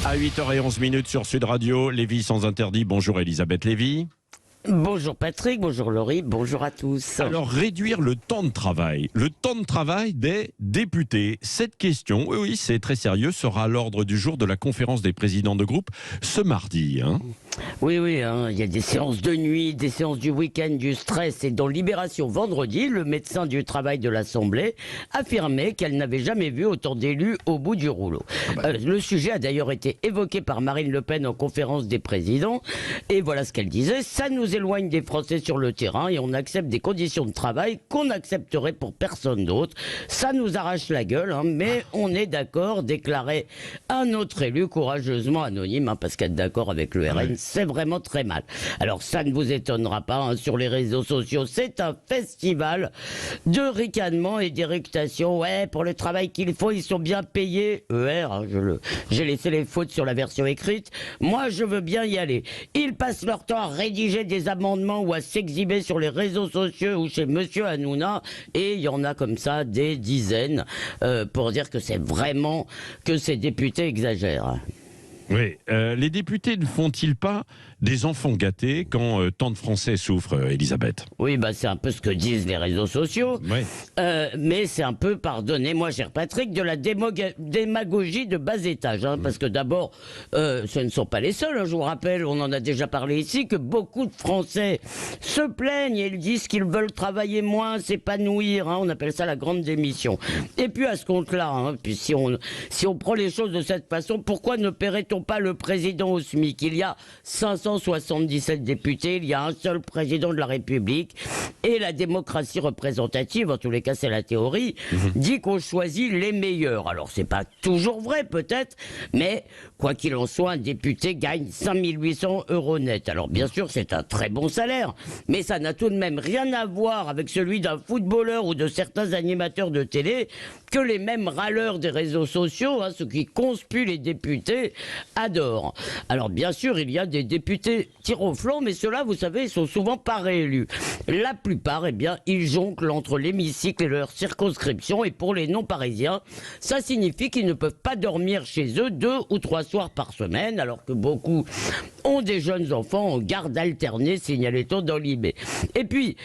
À 8h11 sur Sud Radio, Lévy sans interdit. Bonjour Elisabeth Lévy. Bonjour Patrick, bonjour Laurie, bonjour à tous. Alors, réduire le temps de travail des députés. Cette question, oui, c'est très sérieux, sera à l'ordre du jour de la conférence des présidents de groupe ce mardi. Oui, il y a des séances de nuit, des séances du week-end, du stress. Et dans Libération vendredi, le médecin du travail de l'Assemblée affirmait qu'elle n'avait jamais vu autant d'élus au bout du rouleau. Le sujet a d'ailleurs été évoqué par Marine Le Pen en conférence des présidents. Et voilà ce qu'elle disait: ça nous éloigne des Français sur le terrain et on accepte des conditions de travail qu'on n'accepterait pour personne d'autre. Ça nous arrache la gueule, mais on est d'accord, déclarait un autre élu courageusement anonyme, parce qu'être d'accord avec le RN, c'est vraiment très mal. Alors ça ne vous étonnera pas, sur les réseaux sociaux, c'est un festival de ricanements et d'éructations. Ouais, pour le travail qu'il faut, ils sont bien payés. J'ai laissé les fautes sur la version écrite. Moi, je veux bien y aller. Ils passent leur temps à rédiger des amendements ou à s'exhiber sur les réseaux sociaux ou chez Monsieur Hanouna, et il y en a comme ça des dizaines, pour dire que c'est vraiment que ces députés exagèrent. Oui, les députés ne font-ils pas des enfants gâtés quand tant de Français souffrent, Elisabeth? Oui, c'est un peu ce que disent les réseaux sociaux. Ouais. Mais c'est un peu, pardonnez-moi cher Patrick, de la démagogie de bas étage. Parce que d'abord, ce ne sont pas les seuls. Je vous rappelle, on en a déjà parlé ici, que beaucoup de Français se plaignent et ils disent qu'ils veulent travailler moins, s'épanouir. On appelle ça la grande démission. Et puis à ce compte-là, puis si on prend les choses de cette façon, pourquoi ne paierait-on pas le président au SMIC? Il y a 577 députés, il y a un seul président de la République, et la démocratie représentative, en tous les cas c'est la théorie, dit qu'on choisit les meilleurs. Alors c'est pas toujours vrai peut-être, mais quoi qu'il en soit, un député gagne 5800 € net. Alors bien sûr c'est un très bon salaire, mais ça n'a tout de même rien à voir avec celui d'un footballeur ou de certains animateurs de télé que les mêmes râleurs des réseaux sociaux, ceux qui conspuent les députés, adorent. Alors bien sûr il y a des députés tir au flanc, mais ceux-là, vous savez, ils sont souvent pas réélus. La plupart, ils jonglent entre l'hémicycle et leur circonscription, et pour les non-parisiens, ça signifie qu'ils ne peuvent pas dormir chez eux 2 ou 3 soirs par semaine, alors que beaucoup ont des jeunes enfants en garde alternée, signalait-on dans l'IB. Et puis,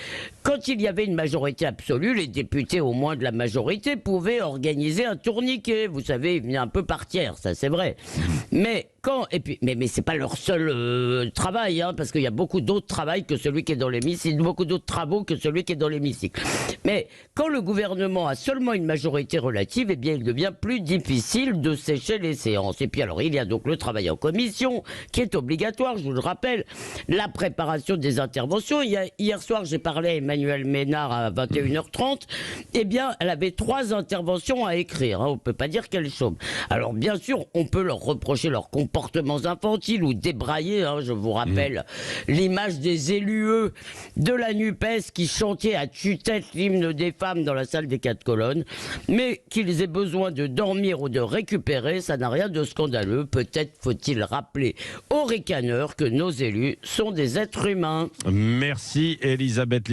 quand il y avait une majorité absolue, les députés, au moins de la majorité, pouvaient organiser un tourniquet. Vous savez, ils venaient un peu par tiers, ça c'est vrai. Mais mais c'est pas leur seul travail, parce qu'il y a beaucoup d'autres travaux que celui qui est dans l'hémicycle, beaucoup d'autres travaux que celui qui est dans l'hémicycle. Mais quand le gouvernement a seulement une majorité relative, il devient plus difficile de sécher les séances. Et puis alors, il y a donc le travail en commission, qui est obligatoire, je vous le rappelle, la préparation des interventions. Hier soir, j'ai parlé à Emmanuel Ménard à 21h30. Elle avait 3 interventions à écrire. On peut pas dire qu'elle chôme. Alors bien sûr, on peut leur reprocher leurs comportements infantiles ou débraillés. Je vous rappelle l'image des élus de la NUPES qui chantaient à tue-tête l'hymne des femmes dans la salle des 4 colonnes. Mais qu'ils aient besoin de dormir ou de récupérer, ça n'a rien de scandaleux. Peut-être faut-il rappeler aux ricaneurs que nos élus sont des êtres humains. Merci Elisabeth Lévy.